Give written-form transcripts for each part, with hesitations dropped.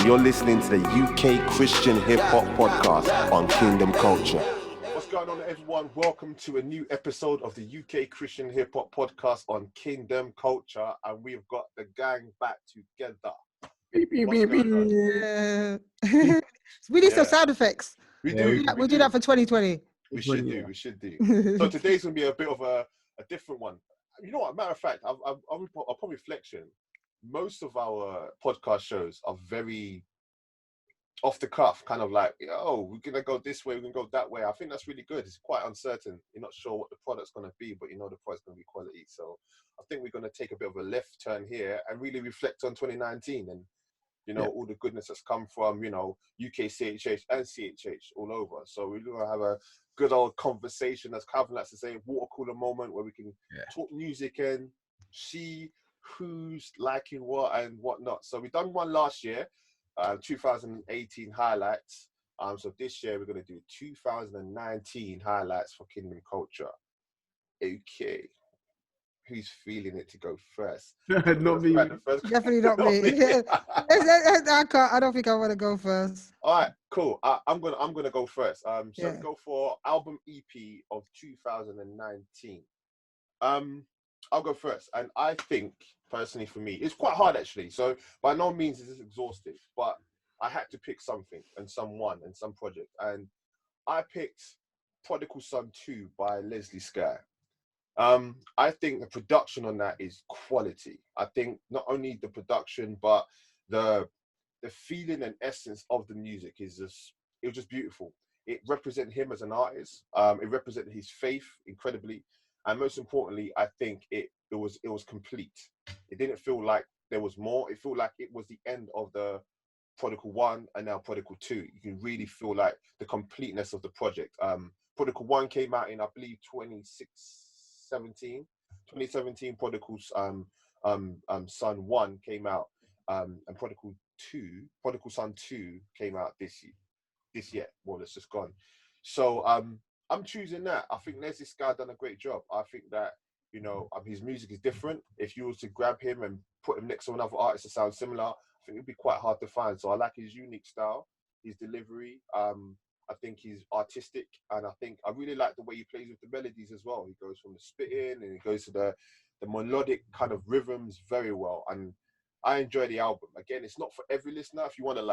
You're listening to the UK Christian Hip Hop Podcast on Kingdom Culture. What's going on, everyone? Welcome to a new episode of the UK Christian Hip Hop Podcast on Kingdom Culture, and we've got the gang back together. We need some sound effects. We do that for 2020. We should do. So today's gonna be a bit of a different one. You know what? Matter of fact, upon reflection, most of our podcast shows are very off the cuff, kind of like, oh, we're gonna go this way, we're gonna go that way. I think that's really good. It's quite uncertain. You're not sure what the product's gonna be, but you know the product's gonna be quality. So I think we're gonna take a bit of a left turn here and really reflect on 2019 and all the goodness that's come from UK CHH and CHH all over. So we're gonna have a good old conversation, as Calvin likes to say, water cooler moment where we can talk music and see who's liking what and whatnot. So we done one last year, 2018 highlights. So this year we're going to do 2019 highlights for Kingdom Culture. Okay, who's feeling it to go first? Not me. Definitely not me. I don't think I want to go first. All right, cool. I'm gonna go first. So we go for album EP of 2019. I'll go first, and I think personally for me, it's quite hard actually. So by no means is this exhaustive, but I had to pick something and someone and some project, and I picked Prodigal Son 2 by Leslie Sky. I think the production on that is quality. I think not only the production, but the feeling and essence of the music it was just beautiful. It represented him as an artist. It represented his faith incredibly. And most importantly, I think it was complete. It didn't feel like there was more. It felt like it was the end of the Prodigal 1 and now Prodigal 2. You can really feel like the completeness of the project. Prodigal 1 came out in, I believe, 2017. Prodigal's Son 1 came out, and Prodigal Son 2 came out this year. Well, it's just gone. So I'm choosing that. I think Leslie Sky done a great job. I think that, his music is different. If you was to grab him and put him next to another artist that sounds similar, I think it'd be quite hard to find. So I like his unique style, his delivery. I think he's artistic, and I really like the way he plays with the melodies as well. He goes from the spitting and he goes to the melodic kind of rhythms very well. And I enjoy the album. Again, it's not for every listener. If you want to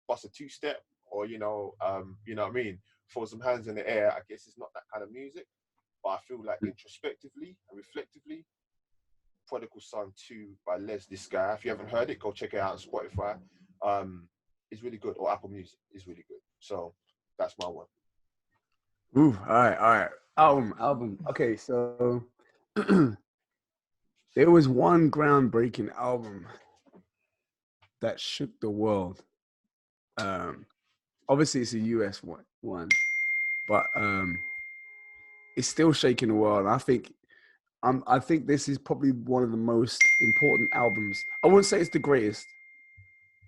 bust a two-step or, you know what I mean? Throw some hands in the air, I guess it's not that kind of music, but I feel like introspectively and reflectively, Prodigal Son 2 by Leslie Sky. If you haven't heard it, go check it out on Spotify. It's really good, or Apple Music is really good. So that's my one. Ooh, all right. Album. Okay, so there was one groundbreaking album that shook the world. Obviously it's a US one, but it's still shaking the world. I think this is probably one of the most important albums. I wouldn't say it's the greatest,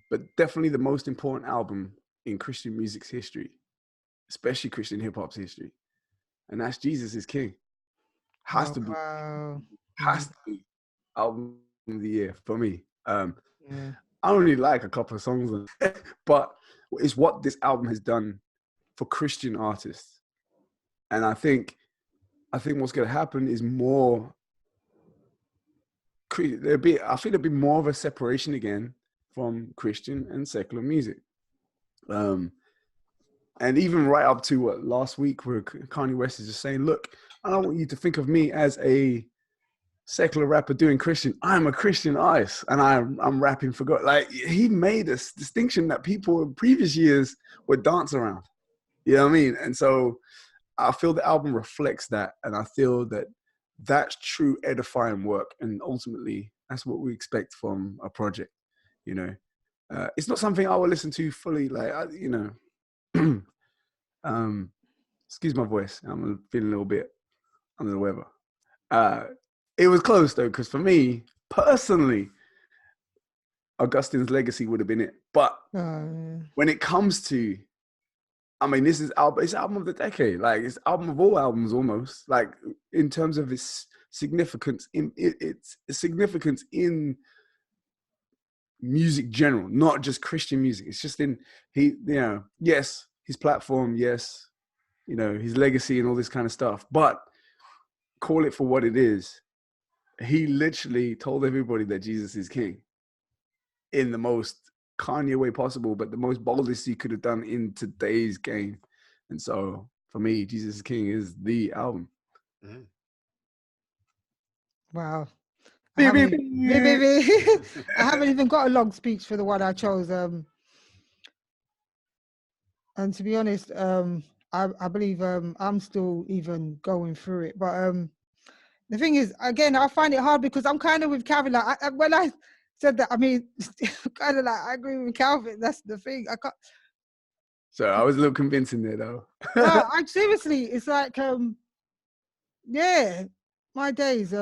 but definitely the most important album in Christian music's history, especially Christian hip hop's history, and that's Jesus is King. Has to be album of the year for me. I only like a couple of songs, but it's what this album has done for Christian artists. And I think what's going to happen is there'll be more of a separation again from Christian and secular music. And even right up to last week where Kanye West is just saying, look, I don't want you to think of me as a secular rapper doing Christian. I'm a Christian artist and I'm rapping for God. Like, he made this distinction that people in previous years would dance around. You know what I mean? And so I feel the album reflects that, and I feel that that's true edifying work, and ultimately that's what we expect from a project. It's not something I will listen to fully, excuse my voice, I'm feeling a little bit under the weather. It was close though, because for me personally, Augustine's Legacy would have been it. But when it comes to, this is it's album of the decade. Like, it's album of all albums almost. Like, in terms of its significance, its significance in music general, not just Christian music. It's just in yes, his platform, yes, his legacy and all this kind of stuff, but call it for what it is. He literally told everybody that Jesus is king in the most Kanye way possible, but the most boldest he could have done in today's game. And so for me, Jesus is King is the album. Mm-hmm. Wow. I haven't even got a long speech for the one I chose. And to be honest, I believe I'm still even going through it. But the thing is, again, I find it hard because I'm kind of with Calvin. Like when I said that, I mean, kind of like I agree with Calvin. That's the thing. I can't. So I was a little convincing there, though. No, I seriously, it's like, yeah, my days.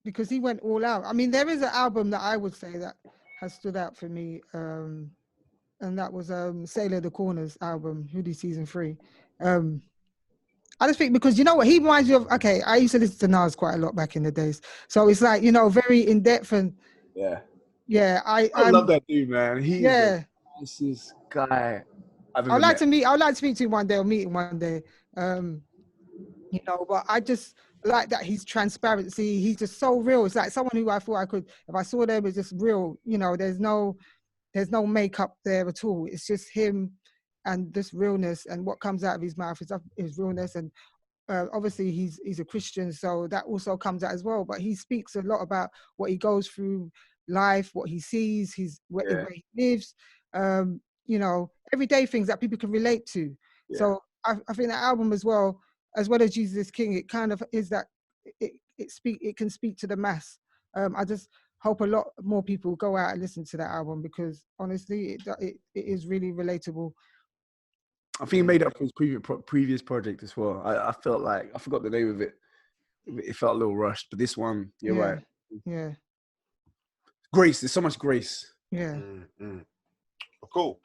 Because he went all out. I mean, there is an album that I would say that has stood out for me, and that was Sailor the Corners album, Hoodie Season 3. I just think because you know what, he reminds me of, okay, I used to listen to Nas quite a lot back in the days. So it's like, very in-depth and yeah, I love that dude, man. He's the nicest guy I've ever met. I'd like to speak to him one day or meet him one day. But I just like that he's transparency. He's just so real. It's like someone who I thought I could, if I saw them, it's just real. There's no makeup there at all. It's just him and this realness, and what comes out of his mouth is realness. And obviously he's a Christian, so that also comes out as well. But he speaks a lot about what he goes through life, what he sees, where he lives, everyday things that people can relate to. Yeah. So I think that album as well as Jesus is King, it kind of is that it can speak to the mass. I just hope a lot more people go out and listen to that album because honestly, it is really relatable. I think he made up for his previous project as well. I felt like, I forgot the name of it. It felt a little rushed, but this one, you're right. Yeah. Grace, there's so much grace. Yeah. Mm-hmm. Cool.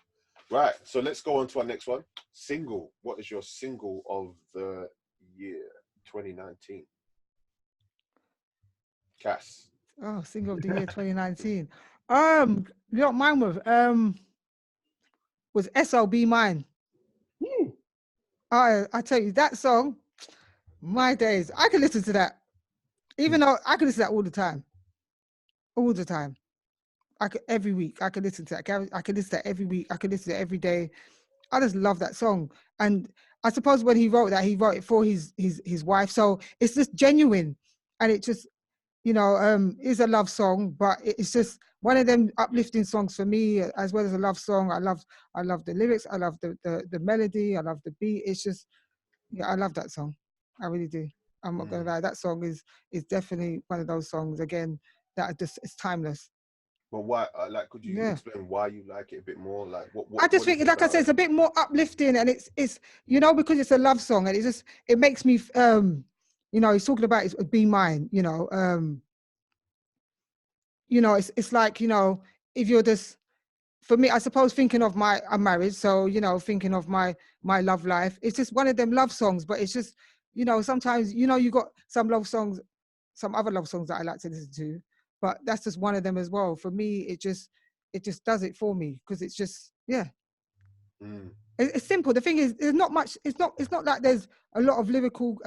Right, so let's go on to our next one. Single. What is your single of the year 2019? Cass. Oh, single of the year 2019. Mine was SLB Mine. I tell you, that song, my days, I could listen to that. Even though I could listen to that all the time. All the time. Every week, I could listen to that. I could listen to that every week. I could listen to it every day. I just love that song. And I suppose when he wrote that, he wrote it for his wife. So it's just genuine. And it just, is a love song, but it's just one of them uplifting songs for me, as well as a love song. I love the lyrics. I love the melody. I love the beat. It's just, I love that song. I really do. I'm not gonna lie. That song is definitely one of those songs again that just it's timeless. But why? Could you explain why you like it a bit more? Like, what? I just think, like I said, it's a bit more uplifting, and it's because it's a love song, and it makes me he's talking about it's be mine. It's like if you're just, for me, I suppose thinking of I'm married, so thinking of my love life. It's just one of them love songs, but it's just sometimes you got some love songs, some other love songs that I like to listen to. But that's just one of them as well. For me, it just does it for me because it's just It's simple. The thing is, there's not much. It's not like there's a lot of lyrical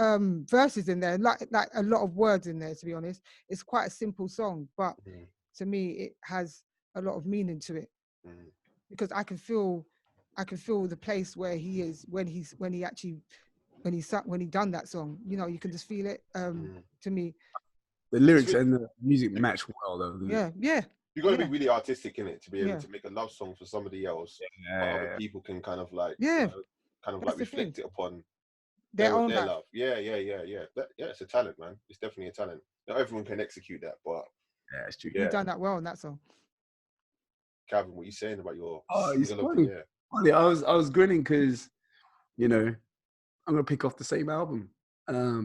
verses in there, like a lot of words in there. To be honest, it's quite a simple song, but to me, it has a lot of meaning to it because I can feel the place where he is when he done that song. You can just feel it. To me. The lyrics and the music match well, though. Yeah. You got to be really artistic in it to be able to make a love song for somebody else. Other people can kind of like, reflect it upon their love. Yeah. It's a talent, man. It's definitely a talent. Not everyone can execute that, but it's true. You've done that well in that song. Calvin, what are you saying about your? Oh, it's funny. Funny. I was grinning because, I'm gonna pick off the same album,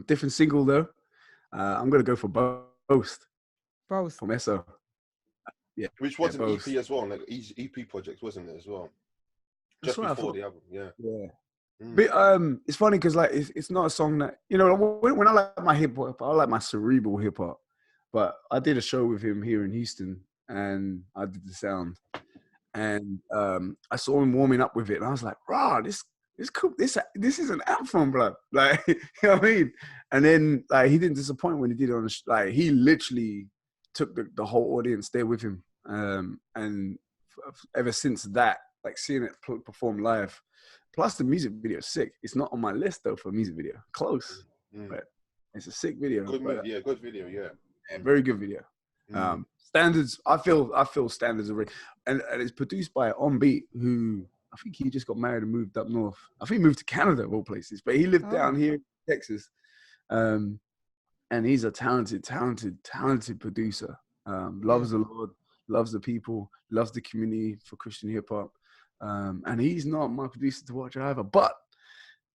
different single though. I'm gonna go for Boast. From Esso. Yeah. Which was an EP as well, like EP project, wasn't it as well? Just before the album, yeah. But it's funny because like it's not a song that when I like my hip hop, I like my cerebral hip hop. but I did a show with him here in Houston, and I did the sound, and I saw him warming up with it, and I was like, "Rah, this cool. This is an anthem, bro." Like, you know what I mean? And then like he didn't disappoint when he did it on the like he literally took the whole audience there with him, and ever since that, like seeing it perform live, plus the music video is sick. It's not on my list though for a music video, close, but it's a sick video. Good video, yeah. Very good video. Standards, I feel standards are, and it's produced by On Beat, who I think he just got married and moved up north. I think he moved to Canada of all places, but he lived down here in Texas. And he's a talented producer. Loves the Lord, loves the people, loves the community for Christian hip hop. And he's not my producer to watch either, but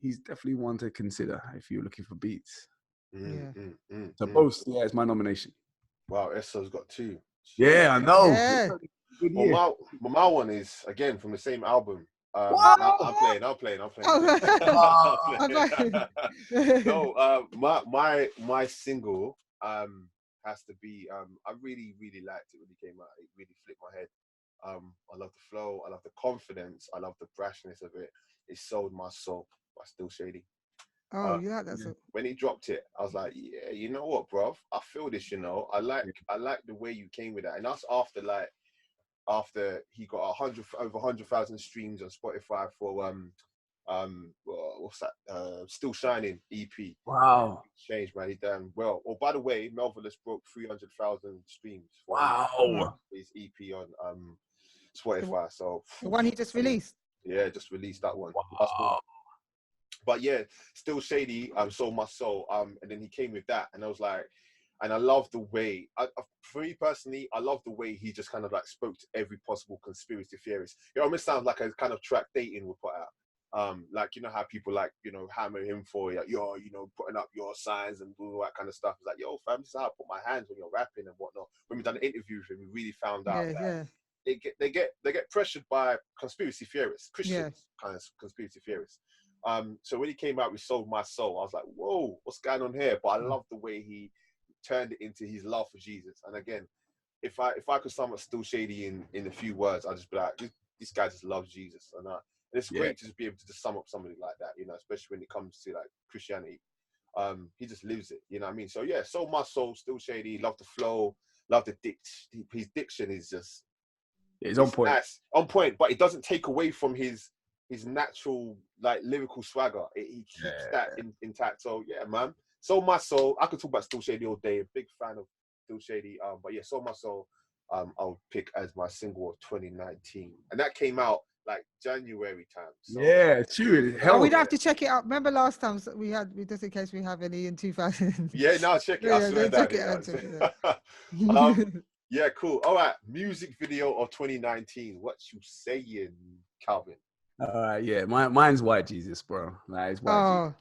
he's definitely one to consider if you're looking for beats. So Boast, it's my nomination. Wow, Esso's got 2. Yeah, I know. Yeah. Well, my one is again from the same album. I'm playing. No, my single has to be. I really liked it when it came out. It really flipped my head. I love the flow. I love the confidence. I love the brashness of it. It sold my soul. By Still Shady. Oh, you like that song? When he dropped it, I was like, yeah, you know what, bruv? I feel this, you know. I like the way you came with that. And that's after he got over 100,000 streams on Spotify for what's that? Still Shining EP. Wow. Changed, man. He done well. Oh, by the way, Melvillous broke 300,000 streams for his EP on Spotify. So the one he just released. Yeah, just released that one. Wow. But yeah, Still Shady, Sold My Soul. And then he came with that, and I was like, and I love the way, for me personally, I love the way he just kind of like spoke to every possible conspiracy theorist. It almost sounds like a kind of track Dating would put out. Like, you know how people like, you know, hammer him for like, yo, you know, putting up your signs and all that kind of stuff. It's like, yo, fam, this is how I put my hands when you're rapping and whatnot. When we done an interview with him, we really found out that they get pressured by conspiracy theorists, Christians kind of conspiracy theorists. So when he came out with Sold My Soul, I was like, whoa, what's going on here? But I love the way he turned it into his love for Jesus. And again, if I could sum up Still Shady in a few words, I'd just be like, this guy just loves Jesus. And it's great to just be able to just sum up somebody like that, you know, especially when it comes to like Christianity. He just lives it, you know what I mean? So yeah, Sold My Soul, Still Shady, love the flow, love the his diction is just it's on point. Nice, on point, but it doesn't take away from his natural like lyrical swagger. He keeps that intact. So yeah, man. Sold My Soul. I could talk about Still Shady all day. A big fan of Still Shady. But yeah, Sold My Soul. I'll pick as my single of 2019, and that came out like January time. So. Yeah, true. Oh, we'd have to check it out. Remember last time we had, just in case we have any in 2000. Yeah, no, check it. I swear that. Yeah, cool. All right, music video of 2019. What you saying, Calvin? Yeah, mine's White Jesus, bro. Nah, it's White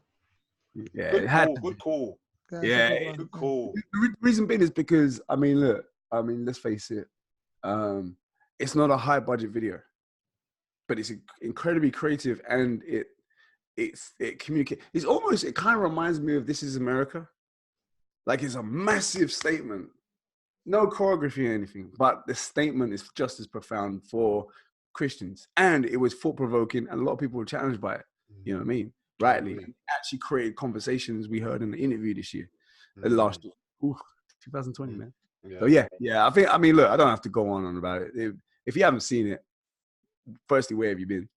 Jesus. Yeah, good call. Yeah, good call. The reason being is because let's face it, it's not a high budget video, but it's incredibly creative, and it communicates. It kind of reminds me of This Is America. Like, it's a massive statement, no choreography or anything, but the statement is just as profound for Christians, and it was thought-provoking, and a lot of people were challenged by it. You know what I mean? Rightly, it actually created conversations we heard in the interview this year, last year. 2020, man. Yeah. So yeah. Look, I don't have to go on about it. If you haven't seen it, firstly, where have you been?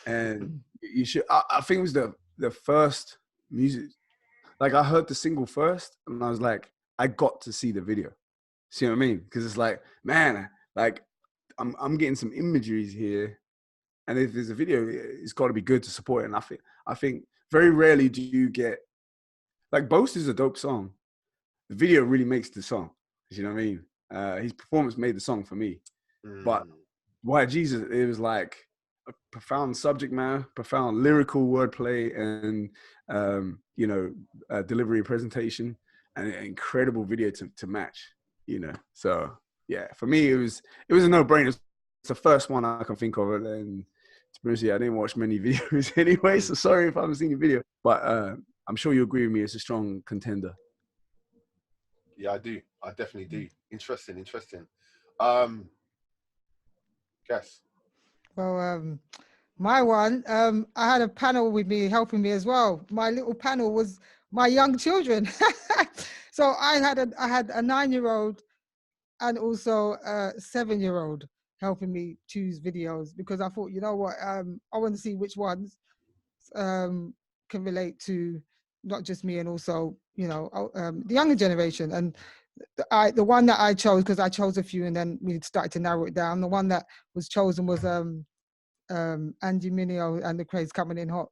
And you should. I think it was the first music. Like, I heard the single first, and I was like, I got to see the video. See what I mean? Because it's like, man, like I'm getting some imageries here, and if there's a video, it's got to be good to support it. And I think very rarely do you get, like, Boast is a dope song. The video really makes the song. You know what I mean? His performance made the song for me. But White Jesus, it was like a profound subject matter, profound lyrical wordplay, and delivery presentation, and an incredible video to match. You know, so yeah, for me it was a no-brainer. It's the first one I can think of, and to be honest, I didn't watch many videos anyway, so sorry if I haven't seen the video. But I'm sure you agree with me. It's a strong contender. Yeah, I do. I definitely do. Interesting. Guess. Well, my one, I had a panel with me helping me as well. My little panel was my young children. So I had a 9-year-old and also a 7-year-old helping me choose videos, because I thought, you know what, I want to see which ones can relate to not just me and also, you know, the younger generation. And the one that I chose, because I chose a few and then we started to narrow it down. The one that was chosen was Andy Mineo and the Craze Coming In Hot.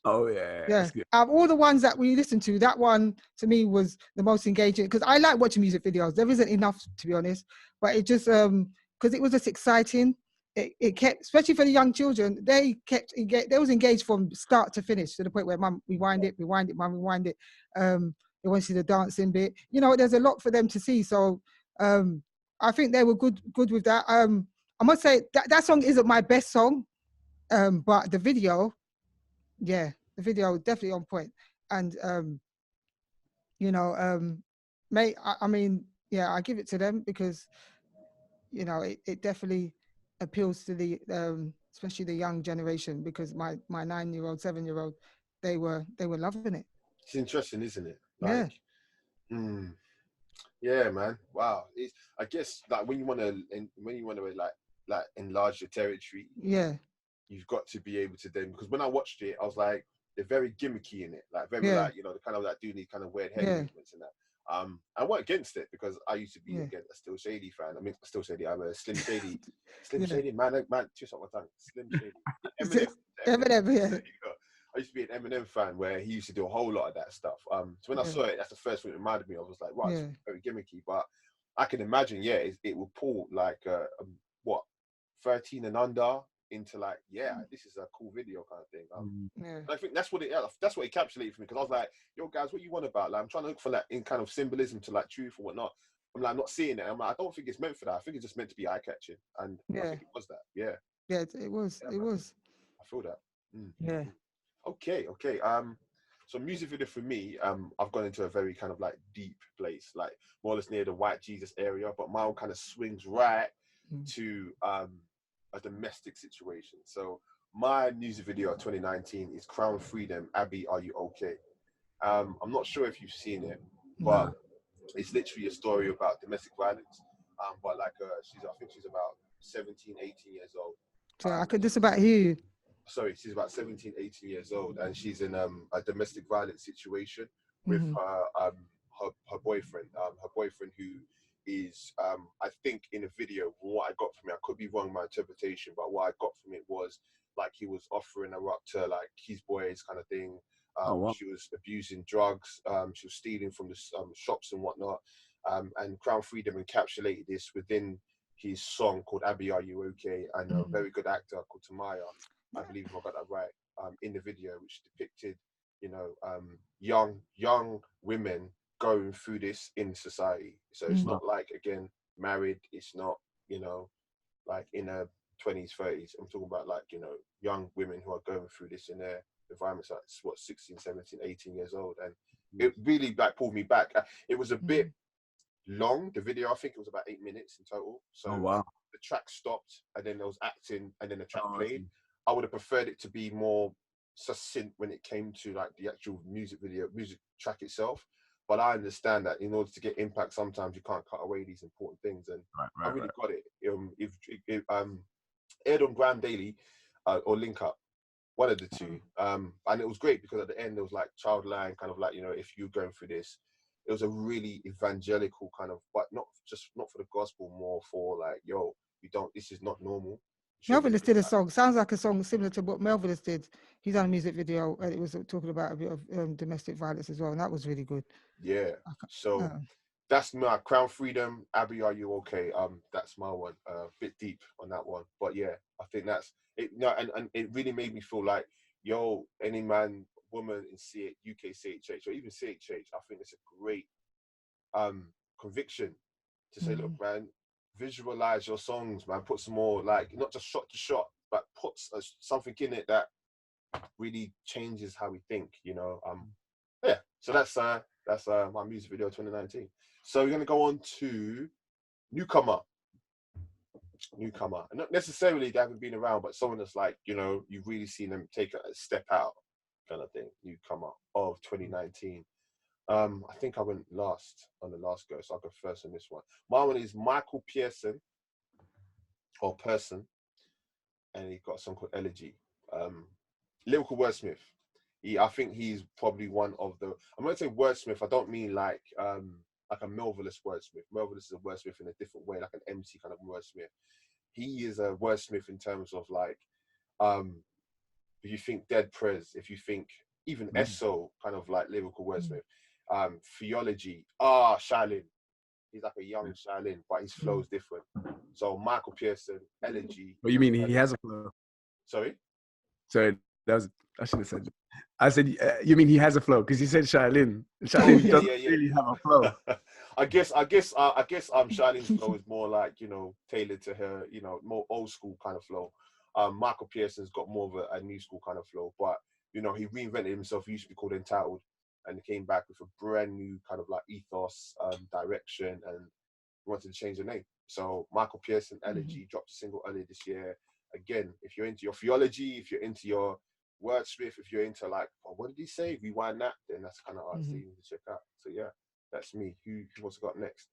Oh yeah, Yeah, that's good. all the ones that we listened to, that one to me was the most engaging, because I like watching music videos. There isn't enough, to be honest, but it just because it was just exciting. It kept, especially for the young children, they kept engaged. They was engaged from start to finish, to the point where mum rewind it, mum rewind it. They want to see the dancing bit. You know, there's a lot for them to see. So I think they were good with that. I must say that song isn't my best song, but the video, yeah, the video definitely on point. And you know, mate, I mean, yeah, I give it to them because, you know, it definitely appeals to the especially the young generation, because my 9-year-old, 7-year-old, they were loving it. It's interesting, isn't it? Yeah. Like, yeah, man. Wow. I guess like when you want to like enlarge your territory, Yeah. you've got to be able to then, because when I watched it, I was like, they're very gimmicky in it, like very Yeah. like, you know, the kind of like doing these kind of weird head Yeah. movements and that. I went against it because I used to be Yeah. again a Still Shady fan. I mean, Still Shady. I'm a Slim Shady, Yeah. Shady man. Twist up my tongue. Slim Shady. Eminem. Eminem, yeah. There you go. I used to be an Eminem fan where he used to do a whole lot of that stuff. So when I Yeah. saw it, that's the first thing it reminded me of. I was like, wow, it's Yeah. very gimmicky. But I can imagine, yeah, it will pull like what 13 and under into like, yeah, this is a cool video kind of thing. Yeah. I think that's what it encapsulated for me, because I was like, yo guys, what you want about? Like, I'm trying to look for like in kind of symbolism to like truth or whatnot. I'm like, I'm not seeing it. I'm like, I don't think it's meant for that. I think it's just meant to be eye catching, and I Yeah. think it was that. Yeah, Yeah. It was. yeah, It man. was. I feel that. Yeah. Okay. So music video for me, I've gone into a very kind of like deep place, like more or less near the White Jesus area, but mine kind of swings right to a domestic situation. So my music video of 2019 is Crown Freedom, Abby, Are You Okay? I'm not sure if you've seen it, but it's literally a story about domestic violence. But like I think she's about 17, 18 years old. So I could just about hear you. Sorry, she's about 17, 18 years old, and she's in a domestic violence situation with her boyfriend. Her boyfriend, who is I think in the video, from what I got from it, I could be wrong in my interpretation, but what I got from it was like he was offering her up to like his boys kind of thing. Wow. She was abusing drugs. She was stealing from the shops and whatnot. And Crown Freedom encapsulated this within his song called Abby, Are You Okay? And a very good actor called Tamaya, I believe if I got that right, in the video, which depicted, you know, young women going through this in society. So it's not like, again, married. It's not, you know, like in her 20s, 30s. I'm talking about like, you know, young women who are going through this in their environments, like what, 16, 17, 18 years old. And it really like pulled me back. It was a bit long, the video. I think it was about 8 minutes in total. So the track stopped and then there was acting and then the track played. I would have preferred it to be more succinct when it came to like the actual music track itself. But I understand that in order to get impact, sometimes you can't cut away these important things. And I really got it. If aired on Graham Daily or Link Up, one of the two. And it was great because at the end there was like Childline, kind of like, you know, if you're going through this, it was a really evangelical kind of, but not for the gospel, more for like, yo, this is not normal. Melvin did a song. Sounds like a song similar to what Melvin did. He's done a music video and it was talking about a bit of domestic violence as well, and that was really good. Yeah. So that's my Crown Freedom. Abby, Are You Okay? That's my one. Bit deep on that one, but yeah, I think that's it. No, and it really made me feel like, yo, any man, woman in UK CHH or even CHH, I think it's a great conviction to say, look, man, visualize your songs, man. Put some more, like, not just shot to shot, but put something in it that really changes how we think, you know. Yeah. So that's That's my music video 2019. So we're gonna go on to newcomer. And not necessarily they haven't been around, but someone that's like, you know, you've really seen them take a step out, kind of thing. Newcomer of 2019. I think I went last on the last go, so I'll go first on this one. My one is Michael Pearson, or Person, and he got a song called Elegy. Lyrical wordsmith. I think he's probably one of the. I'm going to say wordsmith. I don't mean like a Melvillous wordsmith. Melvillous is a wordsmith in a different way, like an MC kind of wordsmith. He is a wordsmith in terms of like, if you think Dead Prez, if you think even Esso, kind of like lyrical wordsmith. Theology. Shaolin. He's like a young Shaolin, but his flow is different. So Michael Pearson, Elegy. What you mean he has a flow? Sorry, that was, I should have said that. I said, you mean he has a flow? Because you said Shaolin. Shaolin doesn't really have a flow. I guess Charlene's flow is more like, you know, tailored to her, you know, more old school kind of flow. Michael Pearson's got more of a new school kind of flow, but you know, he reinvented himself. He used to be called Entitled, and he came back with a brand new kind of like ethos, direction, and wanted to change the name. So Michael Pearson, Elegy, dropped a single earlier this year. Again, if you're into your theology, if you're into your wordsmith, if you're into like, oh, what did he say? Rewind that, then that's kind of our thing to check out. So yeah, that's me. Who wants to got next?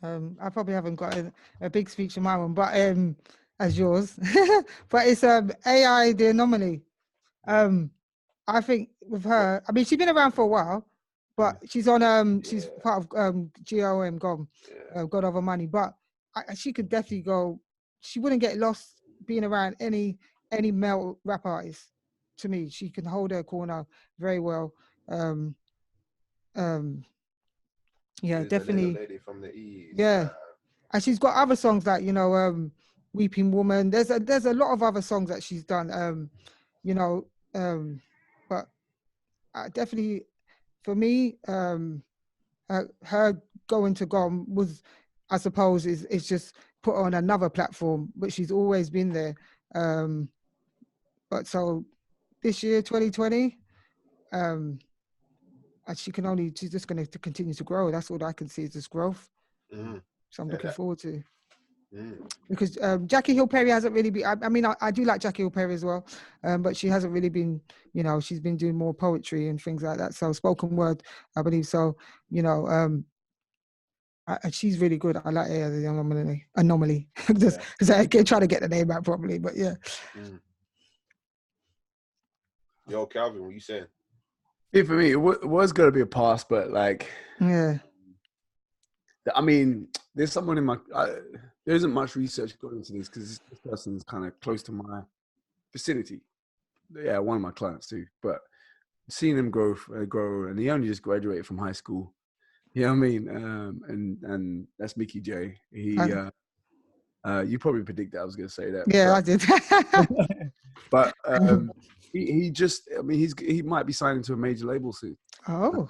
I probably haven't got a big speech in my one, but as yours, but it's AI the Anomaly. I think with her, I mean, she's been around for a while, but she's on she's part of GOM, God Over Money, but she could definitely go. She wouldn't get lost being around any male rap artist. To me, she can hold her corner very well. Yeah, definitely. Lady from the East. Yeah, and she's got other songs like, you know, Weeping Woman. There's a lot of other songs that she's done. You know, but definitely for me, her going to GOM was, I suppose, is just put on another platform, but she's always been there. But so this year, 2020, and she's just going to continue to grow. That's all I can see is this growth. So I'm looking forward to. Because Jackie Hill Perry hasn't really been. I mean, I do like Jackie Hill Perry as well, but she hasn't really been. You know, she's been doing more poetry and things like that. So spoken word, I believe. So you know, she's really good. I like her, the Anomaly. Just because I keep trying to get the name out properly, but yeah. Yo, Calvin, what you saying? Yeah, for me, it was going to be a pass, but like, yeah. I mean, there's someone in my. There isn't much research going into this because this person is kind of close to my vicinity. Yeah, one of my clients too. But seeing him grow, and he only just graduated from high school. You know what I mean? And that's Mickey J. He, you probably predicted I was going to say that. Yeah, I did. But he just, I mean, he might be signing to a major label soon. Oh.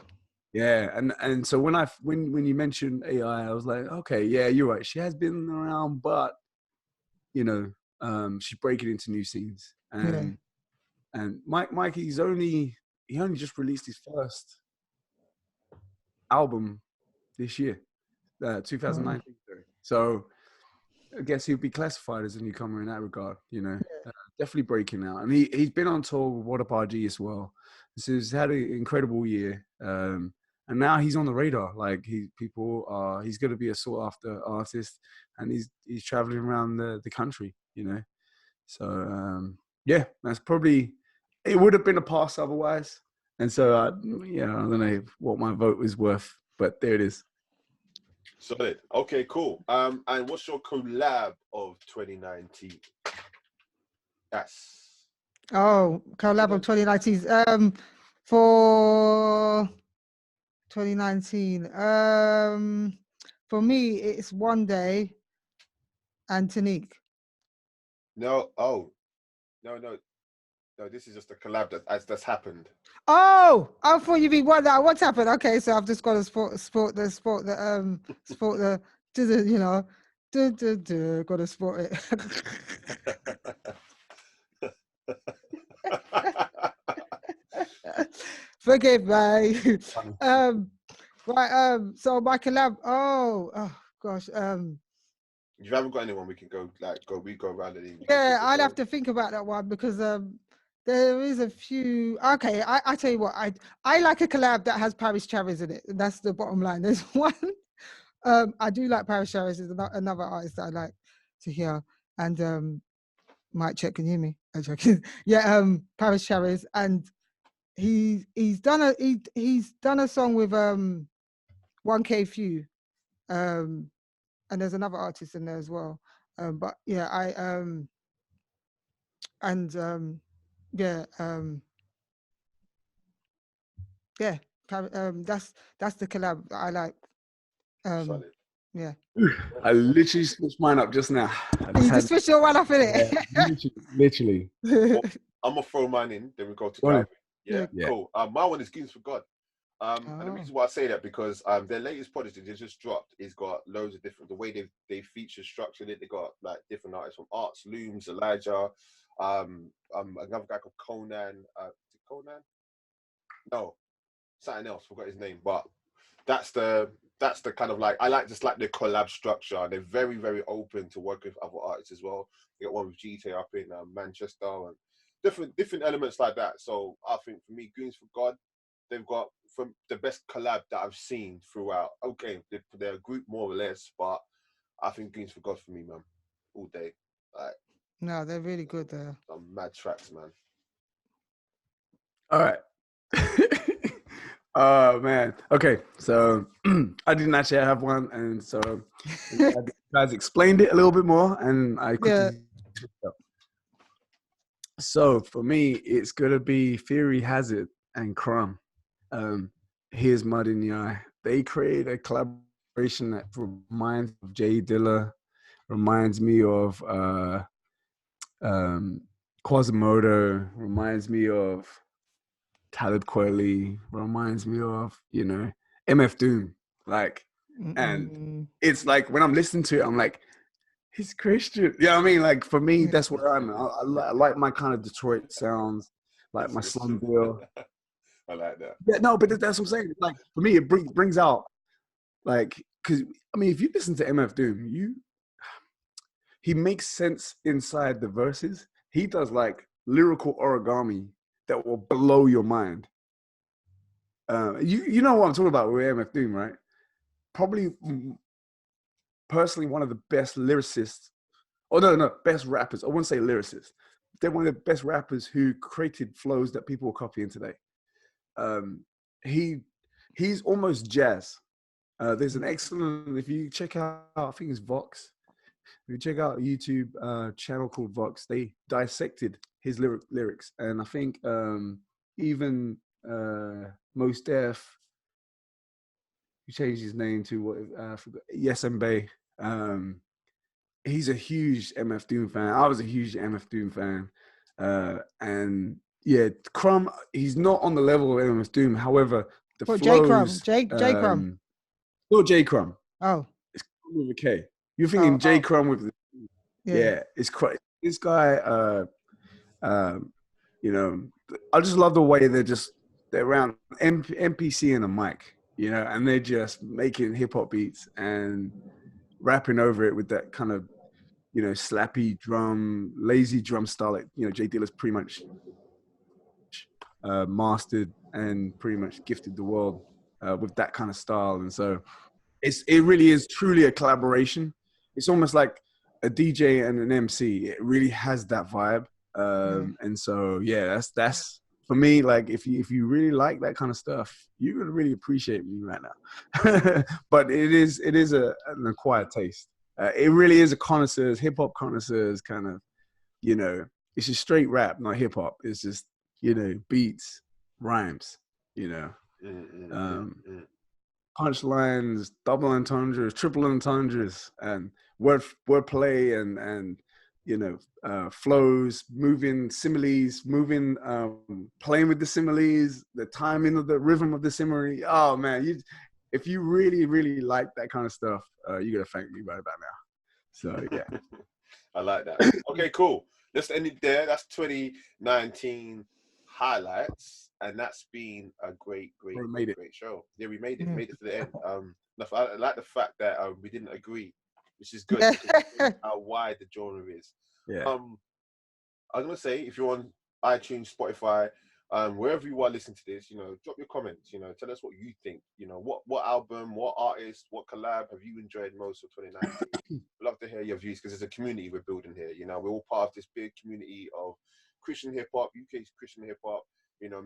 Yeah, and so when you mentioned AI, I was like, okay, yeah, you're right. She has been around, but you know, she's breaking into new scenes. And Mikey's only just released his first album this year, 2019. So I guess he'll be classified as a newcomer in that regard. You know, definitely breaking out, and he's been on tour with What Up RG as well. So he's had an incredible year. And now he's on the radar. Like he's going to be a sought after artist, and he's traveling around the country, you know. So yeah, that's probably, it would have been a pass otherwise. And so I don't know what my vote was worth, but there it is. Solid. Okay, cool. And what's your collab of 2019? Yes. Oh, collab of 2019. For 2019, for me, it's One Day and Tanique. No, this is just a collab that's happened. Oh, I thought you mean what's happened. Okay, so I've just got to sport the you know, got to sport it. Forgive me. Right. So my collab. Oh gosh. If you haven't got anyone, we can go we go around and Yeah, I'd have to think about that one because there is a few. Okay, I tell you what, I like a collab that has Paris Chavis in it. And that's the bottom line. There's one. I do like Paris Chavis. Is another artist that I like to hear. And Mike Check, can you hear me? I'm joking. Yeah, Paris Chavis, and he's done a song with 1K Few, and there's another artist in there as well. But yeah, yeah, yeah, that's the collab that I like. Solid. Yeah. I literally switched mine up just now. You just switch your one up in Yeah, it. literally. Well, I'm gonna throw mine in. Then we go to Go on. Calvin. Yeah, Yeah. cool. My one is Goons for God. And the reason why I say that because their latest project they just dropped is got loads of different the way they feature structured it. They got like different artists from Arts, Looms, Elijah, another guy called Conan. Is it Conan? No, something else. Forgot his name. But that's the kind of like I like just like the collab structure. They're very very open to work with other artists as well. They got one with GTA up in Manchester and different elements like that. So I think for me, Goons for God. They've got from the best collab that I've seen throughout. Okay, they're a group more or less, but I think Goons for God for me, man, all day. Like, No, they're really good there. some mad tracks, man. All right. Oh man. Okay, so I didn't actually have one, and so you guys explained it a little bit more, and I quickly. Yeah. So for me, it's gonna be Theory Hazard and Crumb. Here's Mud in the Eye. They create a collaboration that reminds me of Jay Dilla, reminds me of Quasimodo, reminds me of Talib Kweli, reminds me of, MF Doom. Like, and it's like when I'm listening to it, I'm like, he's Christian. You know what I mean? Like for me, that's where I'm at. I like my kind of Detroit sounds, like my Slum Bill. I like that. Yeah, no, but that's what I'm saying. Like for me, it brings out like because I mean, if you listen to MF Doom, he makes sense inside the verses. He does like lyrical origami that will blow your mind. You know what I'm talking about with MF Doom, right? Probably personally one of the best lyricists. Oh no, best rappers. I wouldn't say lyricists. They're one of the best rappers who created flows that people are copying today. He's almost jazz. There's an excellent, if you check out, I think it's Vox. If you check out a YouTube channel called Vox, they dissected his lyrics. And I think even Mos Def, he changed his name to what I forgot. Yes Mbe. He's a huge MF Doom fan. I was a huge MF Doom fan. And yeah, Crumb, he's not on the level of MF Doom. However, the flows. J Crumb. Still J Crumb. Oh. It's with a K. You're thinking J Crumb with the yeah, it's quite this guy I just love the way they're around MPC and a mic, and they're just making hip hop beats and rapping over it with that kind of slappy drum, lazy drum style. Like, Jay Dilla's pretty much mastered and pretty much gifted the world with that kind of style. And so it really is truly a collaboration. It's almost like a DJ and an MC. It really has that vibe. And so, yeah, that's for me. Like, if you really like that kind of stuff, you're gonna really appreciate me right now. But it is an acquired taste. It really is a connoisseur's, hip hop connoisseur's kind of, it's just straight rap, not hip hop. It's just, beats, rhymes, punchlines, double entendres, triple entendres, and wordplay and flows, moving similes, playing with the similes, the timing of the rhythm of the simile. Oh man, if you really, really like that kind of stuff, you're gonna thank me right about now. So yeah. I like that. Okay, cool. Let's end it there. That's 2019 highlights. and that's been a great show. Yeah, we made it to the end. I like the fact that we didn't agree, which is good because it shows how wide the genre is. Yeah. I was gonna say, if you're on iTunes, Spotify, wherever you are listening to this, drop your comments. Tell us what you think. What album, what artist, what collab have you enjoyed most of 2019? We'd love to hear your views because there's a community we're building here. We're all part of this big community of Christian hip hop, UK's Christian hip hop.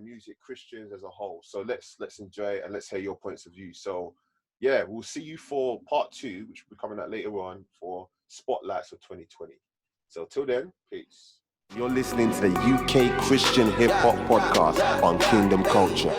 Music, Christians as a whole. So let's enjoy it and let's hear your points of view. So yeah, we'll see you for part 2, which will be coming out later on for Spotlights of 2020. So till then, peace. You're listening to the UK Christian Hip Hop Podcast on Kingdom Culture.